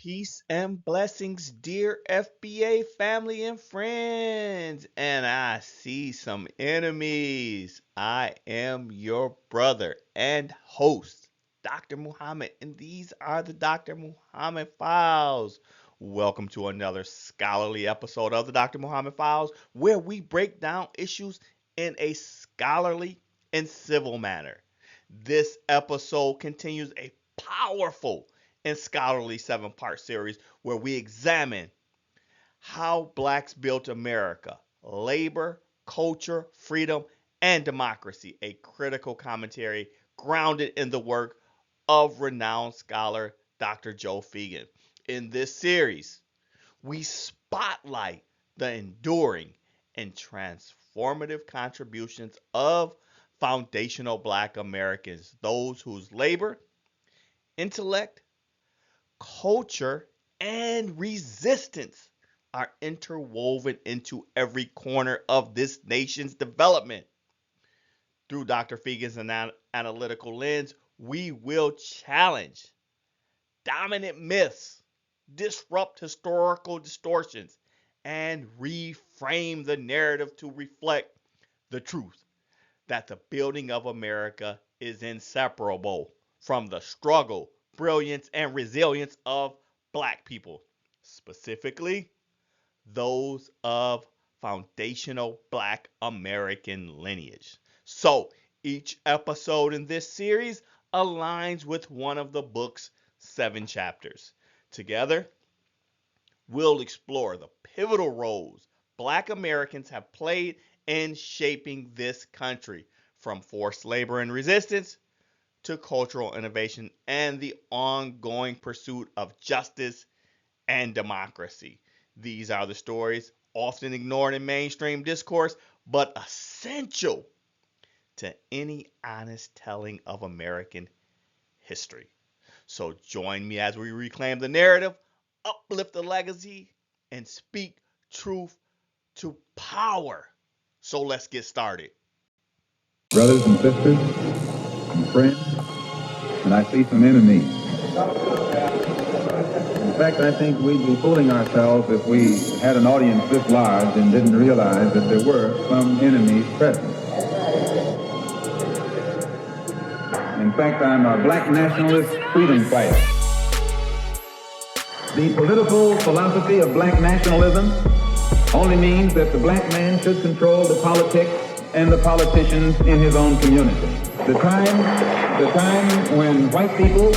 Peace and blessings, dear FBA family and friends. And I see some enemies. I am your brother and host, Dr. Muhammad, and these are the Dr. Muhammad Files. Welcome to another scholarly episode of the Dr. Muhammad Files, where we break down issues in a scholarly and civil manner. This episode continues a powerful and scholarly 7-part series where we examine how blacks built America, labor, culture, freedom, and democracy, a critical commentary grounded in the work of renowned scholar Dr. Joe Feagin. In this series, we spotlight the enduring and transformative contributions of foundational black Americans, those whose labor, intellect, culture, and resistance are interwoven into every corner of this nation's development. Through Dr. Feagin's analytical lens, we will challenge dominant myths, disrupt historical distortions, and reframe the narrative to reflect the truth that the building of America is inseparable from the struggle, brilliance, and resilience of black people, specifically those of foundational black American lineage. So each episode in this series aligns with one of the book's 7 chapters. Together, we'll explore the pivotal roles black Americans have played in shaping this country, from forced labor and resistance to cultural innovation and the ongoing pursuit of justice and democracy. These are the stories often ignored in mainstream discourse, but essential to any honest telling of American history. So join me as we reclaim the narrative, uplift the legacy, and speak truth to power. So let's get started. Brothers and sisters and friends, and I see some enemies. In fact, I think we'd be fooling ourselves if we had an audience this large and didn't realize that there were some enemies present. In fact, I'm a black nationalist freedom fighter. The political philosophy of black nationalism only means that the black man should control the politics and the politicians in his own community. The time when white people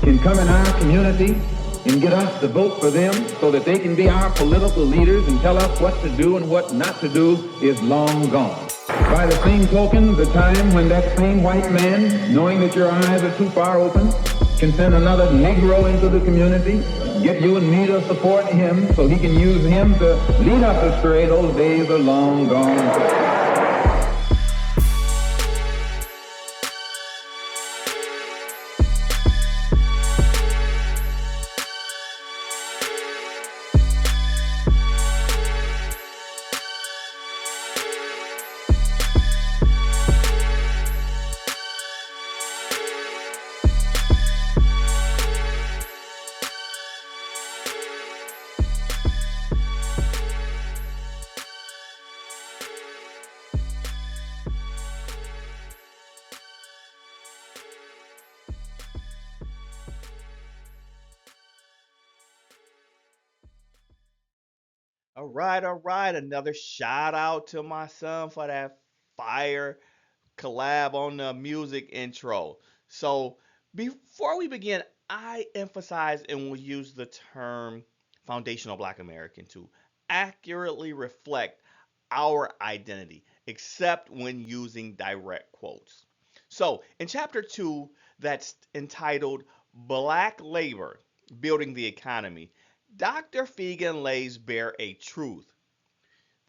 can come in our community and get us to vote for them so that they can be our political leaders and tell us what to do and what not to do is long gone. By the same token, the time when that same white man, knowing that your eyes are too far open, can send another Negro into the community, get you and me to support him so he can use him to lead us astray, those days are long gone. All right. Another shout out to my son for that fire collab on the music intro. So, before we begin, I emphasize and will use the term foundational black American to accurately reflect our identity, except when using direct quotes. So, in chapter 2, that's entitled Black Labor Building the Economy, Dr. Feagin lays bare a truth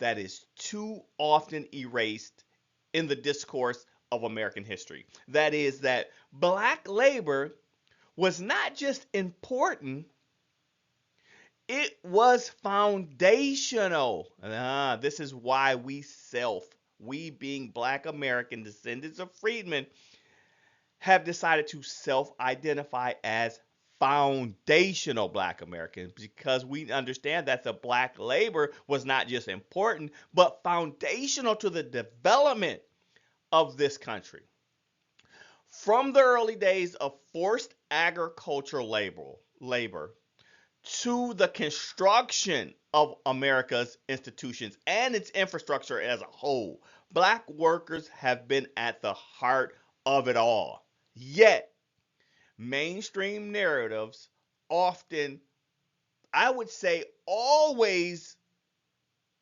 that is too often erased in the discourse of American history. That is, that black labor was not just important, it was foundational. This is why we being black American descendants of freedmen, have decided to self identify as foundational black Americans, because we understand that the black labor was not just important, but foundational to the development of this country. From the early days of forced agricultural labor to the construction of America's institutions and its infrastructure as a whole, black workers have been at the heart of it all. Yet, mainstream narratives often, I would say always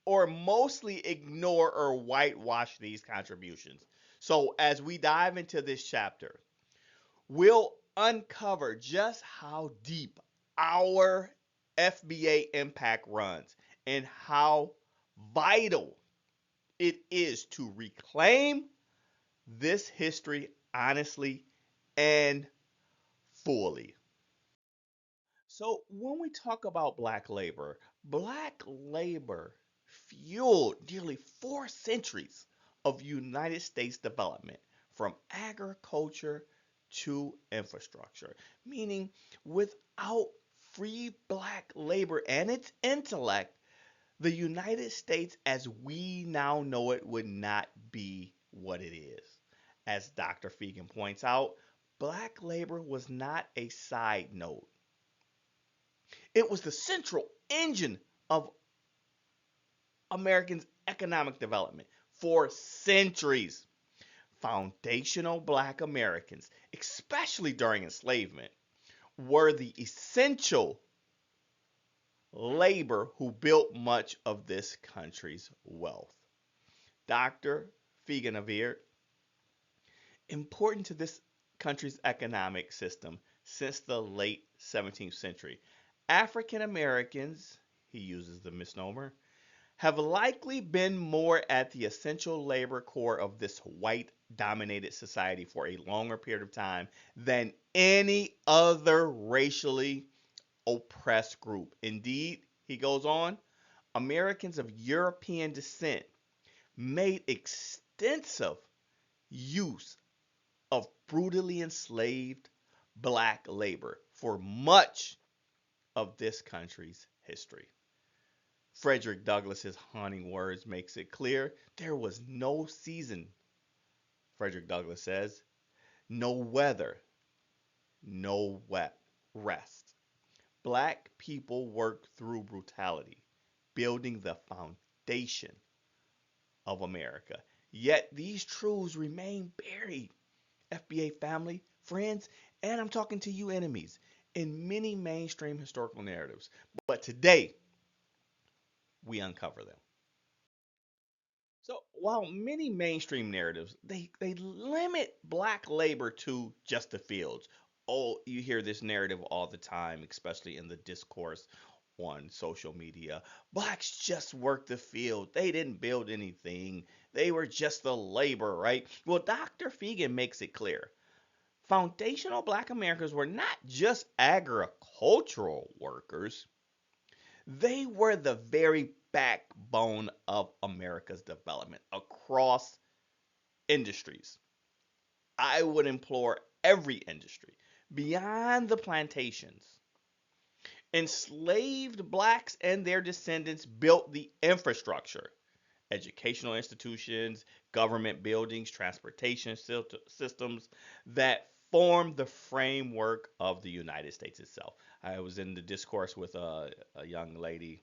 or mostly ignore or whitewash these contributions. So, as we dive into this chapter, we'll uncover just how deep our FBA impact runs and how vital it is to reclaim this history honestly and fully. So, when we talk about black labor fueled nearly 4 centuries of United States development from agriculture to infrastructure, meaning without free black labor and its intellect, the United States as we now know it would not be what it is. As Dr. Feagin points out, black labor was not a side note. It was the central engine of Americans' economic development for centuries. Foundational black Americans, especially during enslavement, were the essential labor who built much of this country's wealth. Dr. Feagin averred, important to this country's economic system since the late 17th century, African Americans, he uses the misnomer, have likely been more at the essential labor core of this white dominated society for a longer period of time than any other racially oppressed group. Indeed, he goes on, Americans of European descent made extensive use of brutally enslaved black labor for much of this country's history. Frederick Douglass's haunting words makes it clear there was no season, Frederick Douglass says, no weather, no wet rest. Black people worked through brutality, building the foundation of America. Yet these truths remain buried, FBA family, friends, and I'm talking to you enemies, in many mainstream historical narratives. But today, we uncover them. So while many mainstream narratives they limit black labor to just the fields. Oh, you hear this narrative all the time, especially in the discourse on social media. Blacks just worked the field. They didn't build anything. They were just the labor, right? Well, Dr. Feagin makes it clear. Foundational black Americans were not just agricultural workers. They were the very backbone of America's development across industries. I would implore every industry beyond the plantations. Enslaved blacks and their descendants built the infrastructure, educational institutions, government buildings, transportation systems that formed the framework of the United States itself. I was in the discourse with a young lady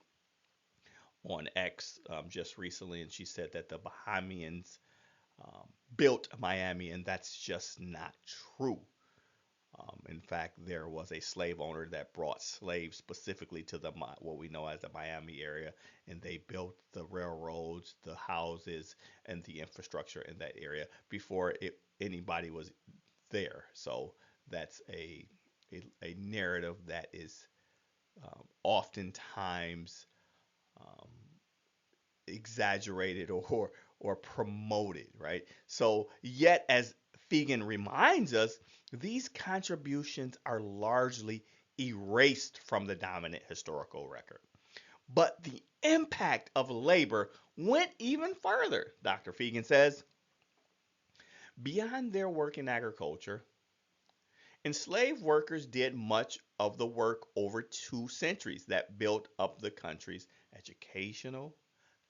on X just recently, and she said that the Bahamians built Miami, and that's just not true. In fact, there was a slave owner that brought slaves specifically to the what we know as the Miami area, and they built the railroads, the houses, and the infrastructure in that area before anybody was there. So that's a narrative that is oftentimes um, exaggerated or promoted, right? So yet, as Feagin reminds us, these contributions are largely erased from the dominant historical record. But the impact of labor went even further, Dr. Feagin says. Beyond their work in agriculture Enslaved workers did much of the work over 2 centuries that built up the country's educational,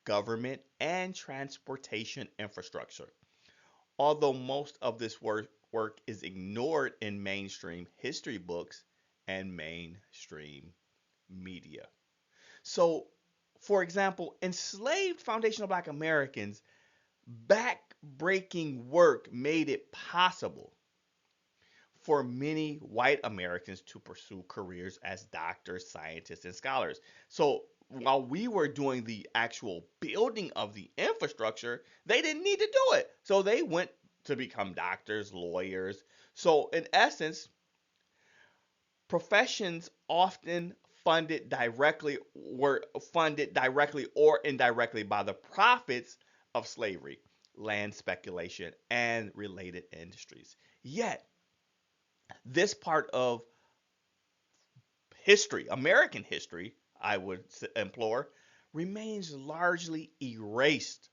government, and transportation infrastructure. Although most of this work is ignored in mainstream history books and mainstream media. So, for example, enslaved foundational black Americans' back-breaking work made it possible for many white Americans to pursue careers as doctors, scientists, and scholars. So while we were doing the actual building of the infrastructure, they didn't need to do it. So they went to become doctors, lawyers. So in essence, professions often were funded directly or indirectly by the profits of slavery, land speculation, and related industries. Yet, this part of history, American history, I would implore, remains largely erased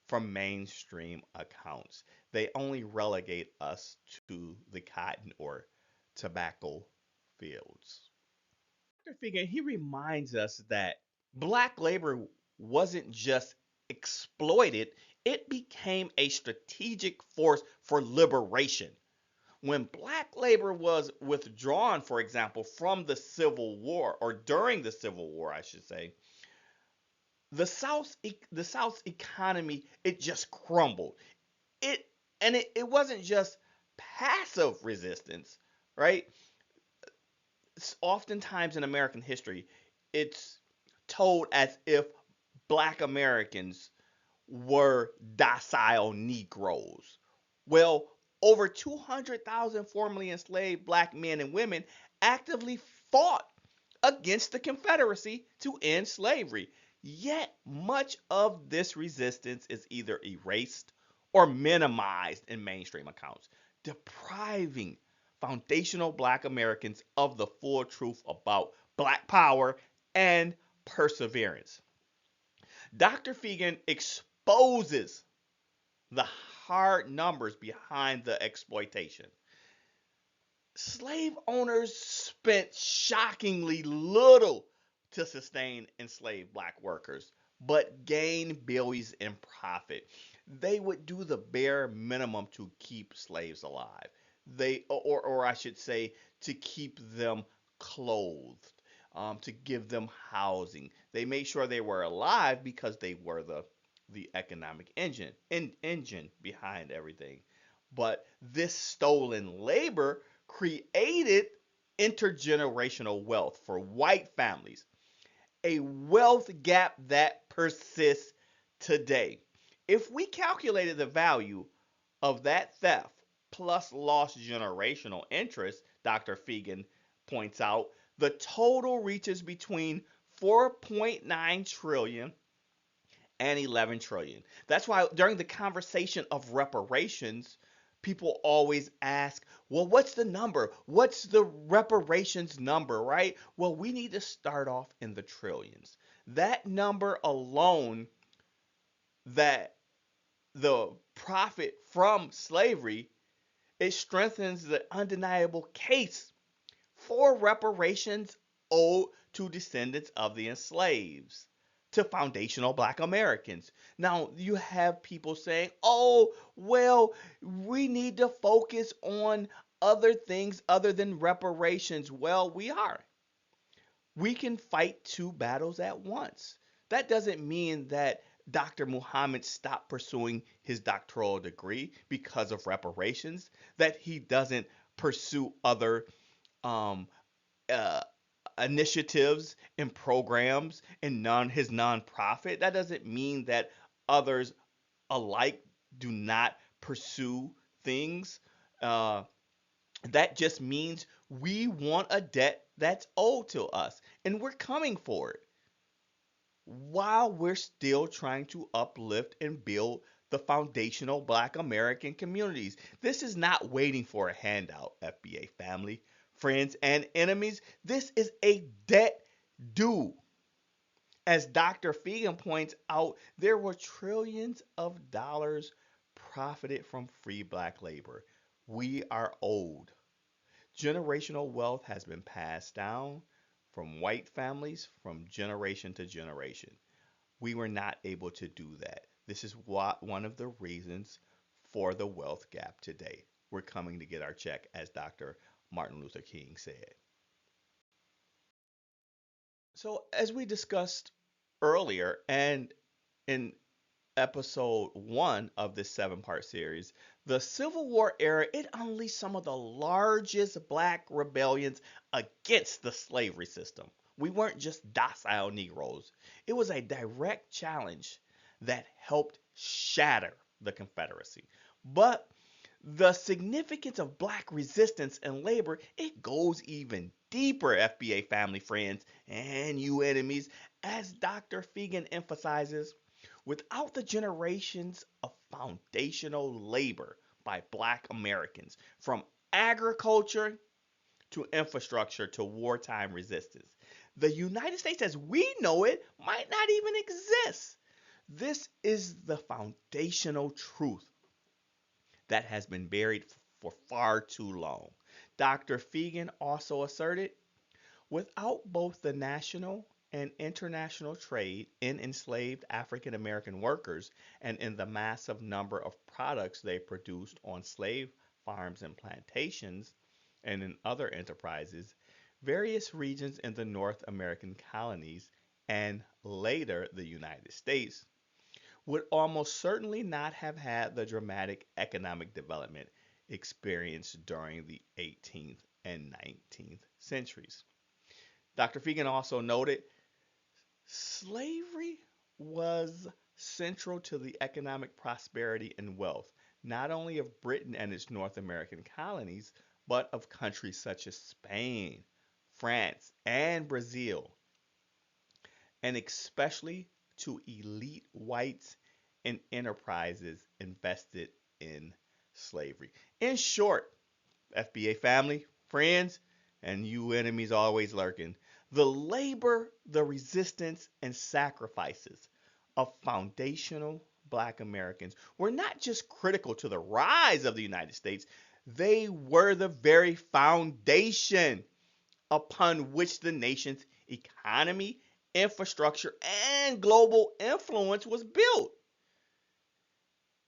from mainstream accounts. They only relegate us to the cotton or tobacco fields. Dr. Feagin, he reminds us that black labor wasn't just exploited, it became a strategic force for liberation. When black labor was withdrawn, for example, from the Civil War, or during the Civil War, I should say, the South's economy, it just crumbled. It wasn't just passive resistance, right? Oftentimes in American history, it's told as if black Americans were docile Negroes. Well, over 200,000 formerly enslaved black men and women actively fought against the Confederacy to end slavery. Yet, much of this resistance is either erased or minimized in mainstream accounts, depriving foundational black Americans of the full truth about black power and perseverance. Dr. Feagin exposes the hard numbers behind the exploitation. Slave owners spent shockingly little to sustain enslaved black workers, but gained billions in profit. They would do the bare minimum to keep slaves alive. Or I should say, to keep them clothed, to give them housing. They made sure they were alive because they were the economic engine behind everything. But this stolen labor created intergenerational wealth for white families, a wealth gap that persists today. If we calculated the value of that theft plus lost generational interest, Dr. Feagin points out, the total reaches between 4.9 trillion and 11 trillion. That's why during the conversation of reparations, people always ask, well, what's the number? What's the reparations number, right? Well, we need to start off in the trillions. That number alone, that the profit from slavery, it strengthens the undeniable case for reparations owed to descendants of the enslaved, to foundational black Americans. Now, you have people saying, oh, well, we need to focus on other things other than reparations. Well, we are. We can fight two battles at once. That doesn't mean that Dr. Muhammad stopped pursuing his doctoral degree because of reparations, that he doesn't pursue other um, uh, initiatives and programs and his nonprofit. That doesn't mean that others alike do not pursue things. Uh, that just means we want a debt that's owed to us, and we're coming for it while we're still trying to uplift and build the foundational black American communities. This is not waiting for a handout, FBA family, friends, and enemies. This is a debt due. As Dr. Feagin points out, there were trillions of dollars profited from free black labor. We are owed Generational wealth has been passed down from white families from generation to generation. We were not able to do that. This is one of the reasons for the wealth gap today. We're coming to get our check, as Dr. Martin Luther King said. So, as we discussed earlier, and in episode one of this 7-part series, the Civil War era, it unleashed some of the largest black rebellions against the slavery system. We weren't just docile Negroes. It was a direct challenge that helped shatter the Confederacy. But the significance of black resistance and labor, it goes even deeper, FBA family friends and you enemies, as Dr. Feagin emphasizes. Without the generations of foundational labor by black Americans, from agriculture to infrastructure to wartime resistance, the United States as we know it might not even exist. This is the foundational truth that has been buried for far too long. Dr. Feagin also asserted, without both the national and international trade in enslaved African American workers and in the massive number of products they produced on slave farms and plantations and in other enterprises, various regions in the North American colonies and later the United States would almost certainly not have had the dramatic economic development experienced during the 18th and 19th centuries. Dr. Feagin also noted slavery was central to the economic prosperity and wealth, not only of Britain and its North American colonies, but of countries such as Spain, France, and Brazil, and especially to elite whites and enterprises invested in slavery. In short, FBA family, friends, and you enemies always lurking, the labor, the resistance, and sacrifices of foundational black Americans were not just critical to the rise of the United States, they were the very foundation upon which the nation's economy, infrastructure, and global influence was built.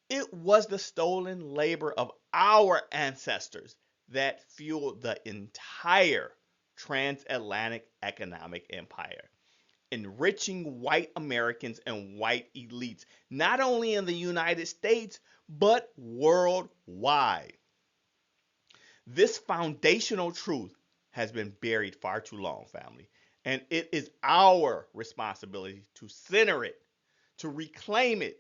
It was the stolen labor of our ancestors that fueled the entire transatlantic economic empire, enriching white Americans and white elites, not only in the United States, but worldwide. This foundational truth has been buried far too long, family, and it is our responsibility to center it, to reclaim it,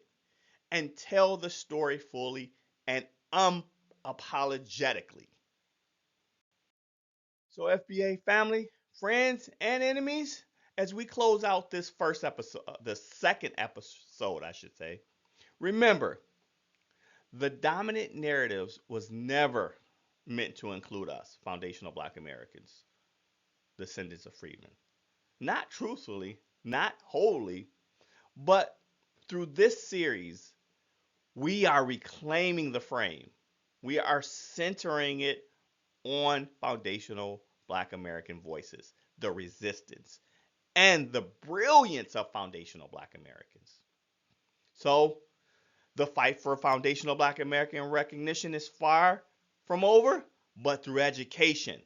and tell the story fully and unapologetically. So, FBA family, friends, and enemies, as we close out this first episode, the second episode, I should say, remember the dominant narratives was never meant to include us, foundational black Americans, descendants of freedmen. Not truthfully, not wholly, but through this series, we are reclaiming the frame. We are centering it on foundational black American voices, the resistance, and the brilliance of foundational black Americans. So, the fight for foundational black American recognition is far from over, but through education,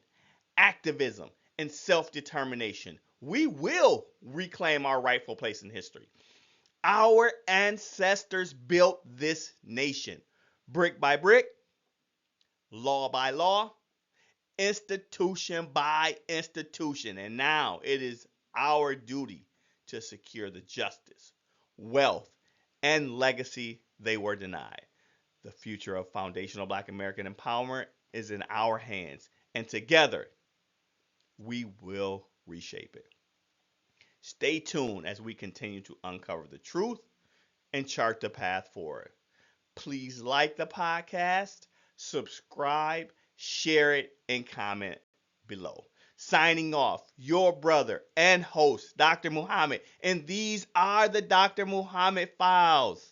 activism, and self determination, we will reclaim our rightful place in history. Our ancestors built this nation brick by brick, law by law, institution by institution. And now it is our duty to secure the justice, wealth, and legacy they were denied. The future of foundational black American empowerment is in our hands, and together we will reshape it. Stay tuned as we continue to uncover the truth and chart the path forward. Please like the podcast, subscribe, share it, and comment below. Signing off, your brother and host, Dr. Muhammad. And these are the Dr. Muhammad Files.